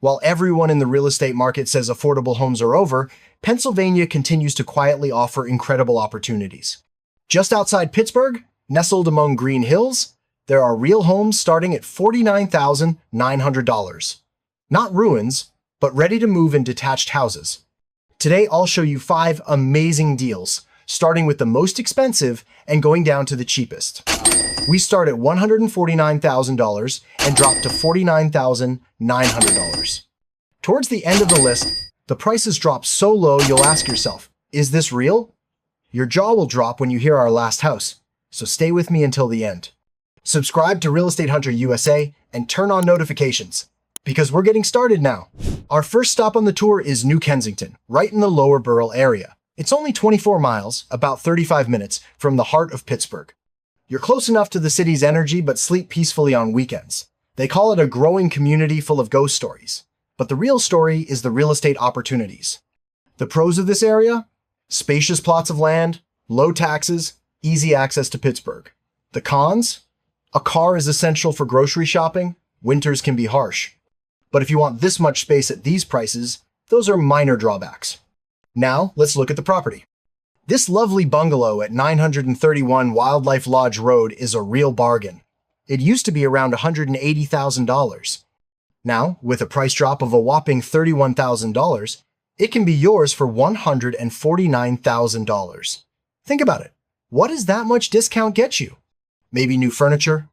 While everyone in the real estate market says affordable homes are over, Pennsylvania continues to quietly offer incredible opportunities. Just outside Pittsburgh, nestled among green hills, there are real homes starting at $49,900. Not ruins, but ready to move in detached houses. Today, I'll show you 5 amazing deals, starting with the most expensive and going down to the cheapest. We start at $149,000 and drop to $49,900. Towards the end of the list, the prices drop so low you'll ask yourself, is this real? Your jaw will drop when you hear our last house, so stay with me until the end. Subscribe to Real Estate Hunter USA and turn on notifications, because we're getting started now. Our first stop on the tour is New Kensington, right in the Lower Borough area. It's only 24 miles, about 35 minutes, from the heart of Pittsburgh. You're close enough to the city's energy but sleep peacefully on weekends. They call it a growing community full of ghost stories. But the real story is the real estate opportunities. The pros of this area? Spacious plots of land, low taxes, easy access to Pittsburgh. The cons? A car is essential for grocery shopping. Winters can be harsh. But if you want this much space at these prices, those are minor drawbacks. Now, let's look at the property. This lovely bungalow at 931 Wildlife Lodge Road is a real bargain. It used to be around $180,000. Now, with a price drop of a whopping $31,000, it can be yours for $149,000. Think about it. What does that much discount get you? Maybe new furniture,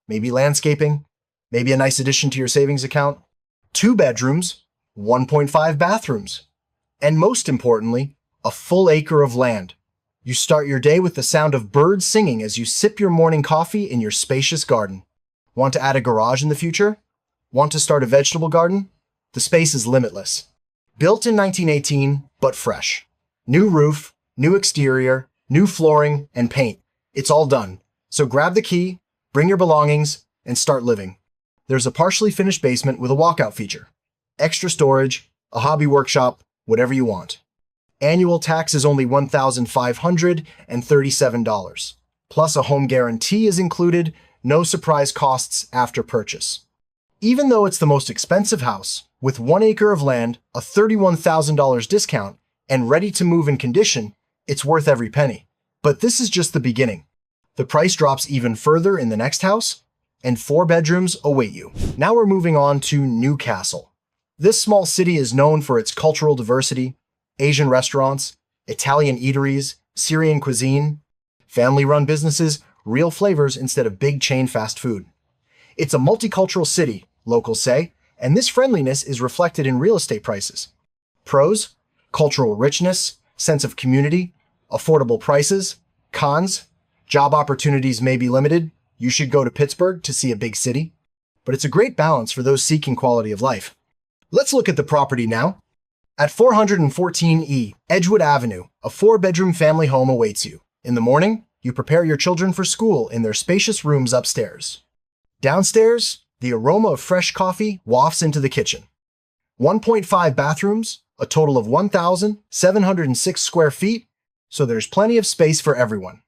maybe landscaping, maybe a nice addition to your savings account, 2 bedrooms, 1.5 bathrooms, and most importantly, a full acre of land. You start your day with the sound of birds singing as you sip your morning coffee in your spacious garden. Want to add a garage in the future? Want to start a vegetable garden? The space is limitless. Built in 1918, but fresh. New roof, new exterior, new flooring, and paint. It's all done. So grab the key, bring your belongings, and start living. There's a partially finished basement with a walkout feature. Extra storage, a hobby workshop, whatever you want. Annual tax is only $1,537. Plus a home guarantee is included, no surprise costs after purchase. Even though it's the most expensive house, with 1 acre of land, a $31,000 discount, and ready to move in condition, it's worth every penny. But this is just the beginning. The price drops even further in the next house, and 4 bedrooms await you. Now we're moving on to Newcastle. This small city is known for its cultural diversity, Asian restaurants, Italian eateries, Syrian cuisine, family-run businesses, real flavors instead of big chain fast food. It's a multicultural city, locals say, and this friendliness is reflected in real estate prices. Pros: cultural richness, sense of community, affordable prices. Cons: job opportunities may be limited. You should go to Pittsburgh to see a big city. But it's a great balance for those seeking quality of life. Let's look at the property now. At 414E Edgewood Avenue, a 4-bedroom family home awaits you. In the morning, you prepare your children for school in their spacious rooms upstairs. Downstairs, the aroma of fresh coffee wafts into the kitchen. 1.5 bathrooms, a total of 1,706 square feet, so there's plenty of space for everyone.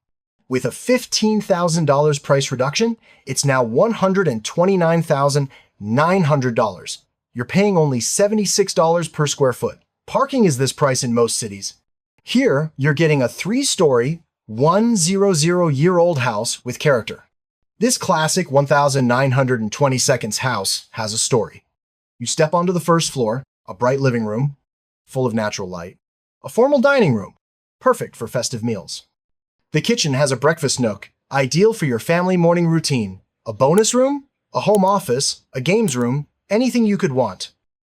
With a $15,000 price reduction, it's now $129,900. You're paying only $76 per square foot. Parking is this price in most cities. Here, you're getting a 3-story, 100-year-old house with character. This classic 1,920 house has a story. You step onto the first floor, a bright living room, full of natural light, a formal dining room, perfect for festive meals. The kitchen has a breakfast nook, ideal for your family morning routine, a bonus room, a home office, a games room, anything you could want.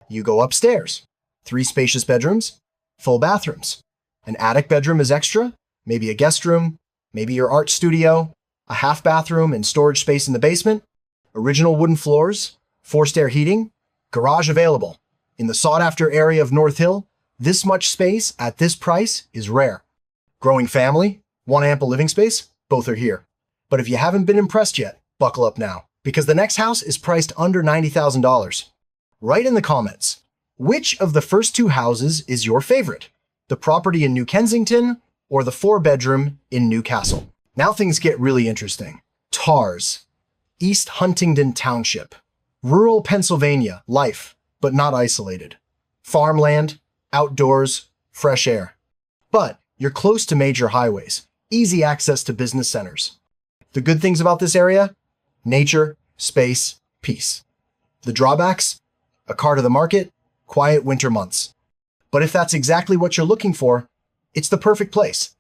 You go upstairs. 3 spacious bedrooms, full bathrooms. An attic bedroom is extra, maybe a guest room, maybe your art studio, a half bathroom and storage space in the basement, original wooden floors, forced air heating, garage available. In the sought-after area of North Hill, this much space at this price is rare. Growing family? Want ample living space? Both are here. But if you haven't been impressed yet, buckle up now, because the next house is priced under $90,000. Write in the comments, which of the first 2 houses is your favorite? The property in New Kensington or the 4-bedroom in Newcastle? Now things get really interesting. TARS, East Huntingdon Township. Rural Pennsylvania, life. but not isolated. Farmland, outdoors, fresh air. But you're close to major highways, easy access to business centers. The good things about this area? Nature, space, peace. The drawbacks? A car to the market, quiet winter months. But if that's exactly what you're looking for, it's the perfect place.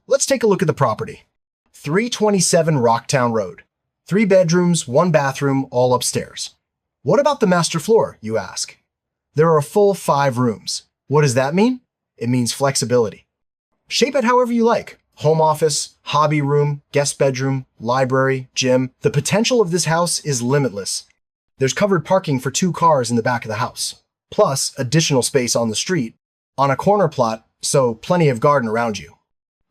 Let's take a look at the property. 327 Rocktown Road. 3 bedrooms, 1 bathroom, all upstairs. What about the master floor, you ask? There are a full 5 rooms. What does that mean? It means flexibility. Shape it however you like. Home office, hobby room, guest bedroom, library, gym. The potential of this house is limitless. There's covered parking for 2 cars in the back of the house, plus additional space on the street, on a corner plot, so plenty of garden around you.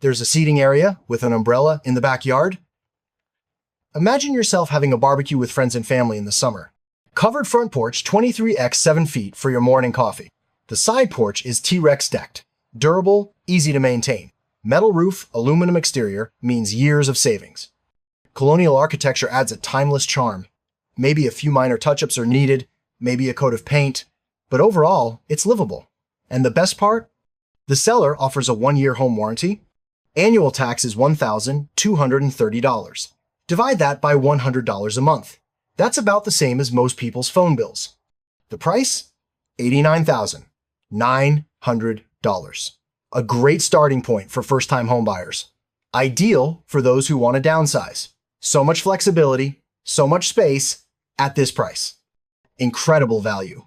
There's a seating area with an umbrella in the backyard. Imagine yourself having a barbecue with friends and family in the summer. Covered front porch 23x 7 feet for your morning coffee. The side porch is T-Rex decked. Durable, easy to maintain. Metal roof, aluminum exterior means years of savings. Colonial architecture adds a timeless charm. Maybe a few minor touch-ups are needed, maybe a coat of paint, but overall, it's livable. And the best part? The seller offers a 1-year home warranty. Annual tax is $1,230. Divide that by $100 a month. That's about the same as most people's phone bills. The price? $89,900. A great starting point for first-time homebuyers. Ideal for those who want to downsize. So much flexibility, so much space at this price. Incredible value.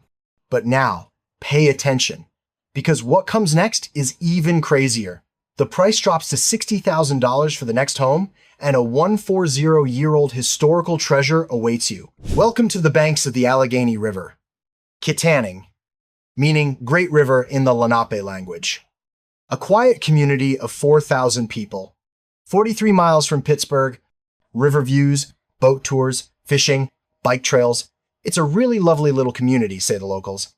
But now, pay attention, because what comes next is even crazier. The price drops to $60,000 for the next home, and a 140-year-old historical treasure awaits you. Welcome to the banks of the Allegheny River. Kittanning, meaning Great River in the Lenape language. A quiet community of 4,000 people. 43 miles from Pittsburgh, river views, boat tours, fishing, bike trails. It's a really lovely little community, say the locals.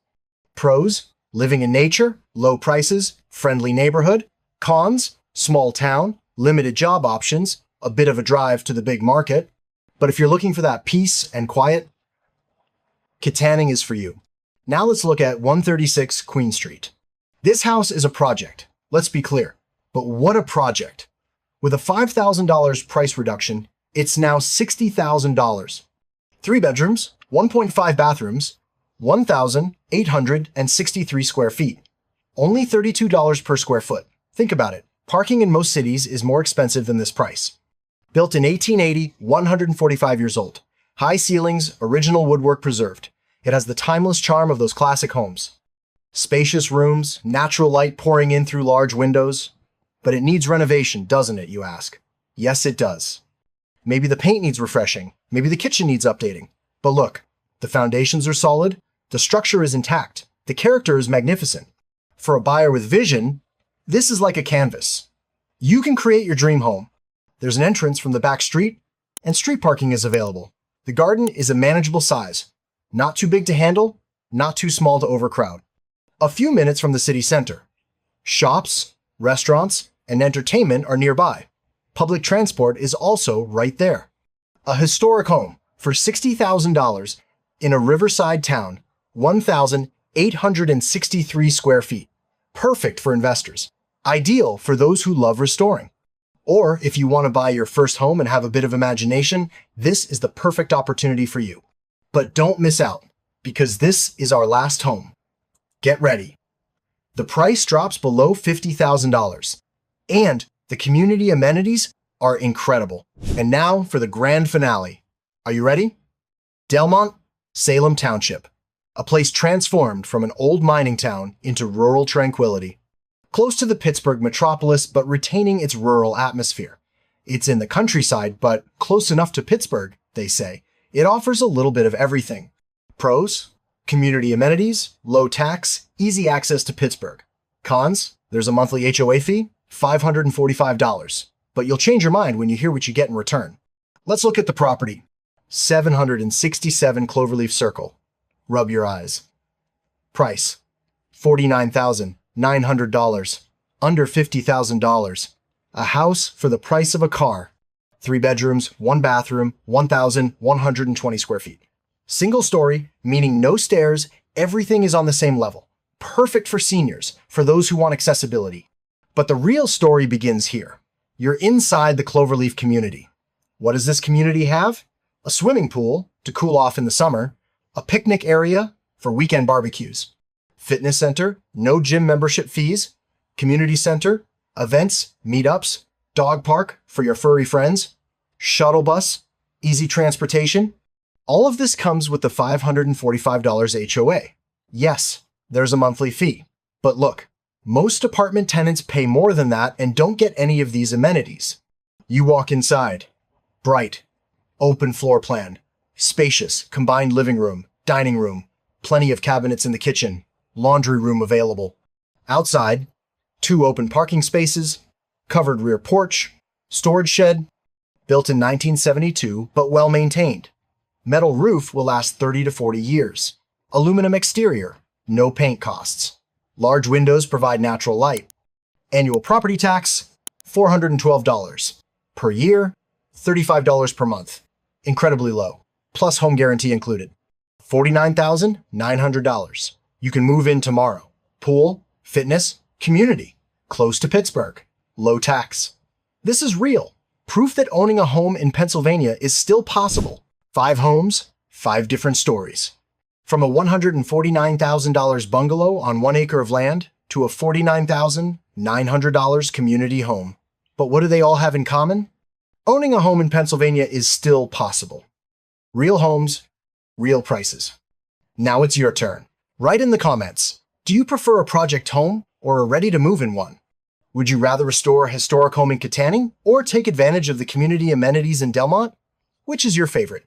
Pros: living in nature, low prices, friendly neighborhood. Cons: small town, limited job options, a bit of a drive to the big market. But if you're looking for that peace and quiet, Kittanning is for you. Now let's look at 136 Queen Street. This house is a project. Let's be clear, but what a project. With a $5,000 price reduction, it's now $60,000. 3 bedrooms, 1.5 bathrooms, 1,863 square feet. Only $32 per square foot. Think about it. Parking in most cities is more expensive than this price. Built in 1880, 145 years old. High ceilings, original woodwork preserved. It has the timeless charm of those classic homes. Spacious rooms, natural light pouring in through large windows. But it needs renovation, doesn't it, you ask? Yes, it does. Maybe the paint needs refreshing. Maybe the kitchen needs updating. But look, the foundations are solid. The structure is intact. The character is magnificent. For a buyer with vision, this is like a canvas. You can create your dream home. There's an entrance from the back street, and street parking is available. The garden is a manageable size. Not too big to handle, not too small to overcrowd. A few minutes from the city center. Shops, restaurants, and entertainment are nearby. Public transport is also right there. A historic home for $60,000 in a riverside town, 1,863 square feet. Perfect for investors. Ideal for those who love restoring. Or if you want to buy your first home and have a bit of imagination, this is the perfect opportunity for you. But don't miss out, because this is our last home. Get ready. The price drops below $50,000, and the community amenities are incredible. And now for the grand finale. Are you ready? Delmont, Salem Township, a place transformed from an old mining town into rural tranquility. Close to the Pittsburgh metropolis, but retaining its rural atmosphere. It's in the countryside, but close enough to Pittsburgh, they say. It offers a little bit of everything. Pros: community amenities, low tax, easy access to Pittsburgh. Cons: there's a monthly HOA fee, $545. But you'll change your mind when you hear what you get in return. Let's look at the property. 767 Cloverleaf Circle. Rub your eyes. Price: $49,900. Under $50,000. A house for the price of a car. 3 bedrooms, 1 bathroom, 1,120 square feet. Single story, meaning no stairs Everything is on the same level. Perfect for seniors, for those who want accessibility. But the real story begins here. You're inside the Cloverleaf community. What does this community have? A swimming pool to cool off in the summer, a picnic area for weekend barbecues, fitness center, no gym membership fees, community center, events, meetups, dog park for your furry friends, shuttle bus, easy transportation. All of this comes with the $545 HOA. Yes, there's a monthly fee. But look, most apartment tenants pay more than that and don't get any of these amenities. You walk inside. Bright, open floor plan, spacious, combined living room, dining room, plenty of cabinets in the kitchen, laundry room available. Outside, 2 open parking spaces, covered rear porch, storage shed, built in 1972 but well maintained. Metal roof will last 30 to 40 years. Aluminum exterior, no paint costs. Large windows provide natural light. Annual property tax, $412. Per year, $35 per month. Incredibly low, plus home guarantee included. $49,900. You can move in tomorrow. Pool, fitness, community. Close to Pittsburgh. Low tax. This is real. Proof that owning a home in Pennsylvania is still possible. 5 homes, 5 different stories. From a $149,000 bungalow on 1 acre of land to a $49,900 community home. But what do they all have in common? Owning a home in Pennsylvania is still possible. Real homes, real prices. Now it's your turn. Write in the comments, do you prefer a project home or a ready-to-move-in one? Would you rather restore a historic home in Kittanning or take advantage of the community amenities in Delmont? Which is your favorite?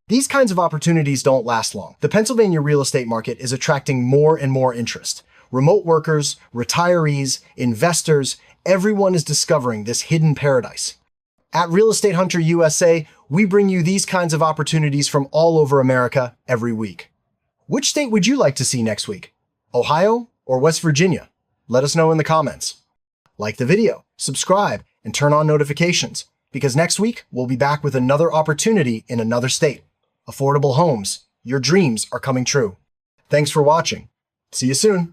These kinds of opportunities don't last long. The Pennsylvania real estate market is attracting more and more interest. Remote workers, retirees, investors, everyone is discovering this hidden paradise. At Real Estate Hunter USA, we bring you these kinds of opportunities from all over America every week. Which state would you like to see next week? Ohio or West Virginia? Let us know in the comments. Like the video, subscribe, and turn on notifications, because next week we'll be back with another opportunity in another state. Affordable homes. Your dreams are coming true. Thanks for watching. See you soon.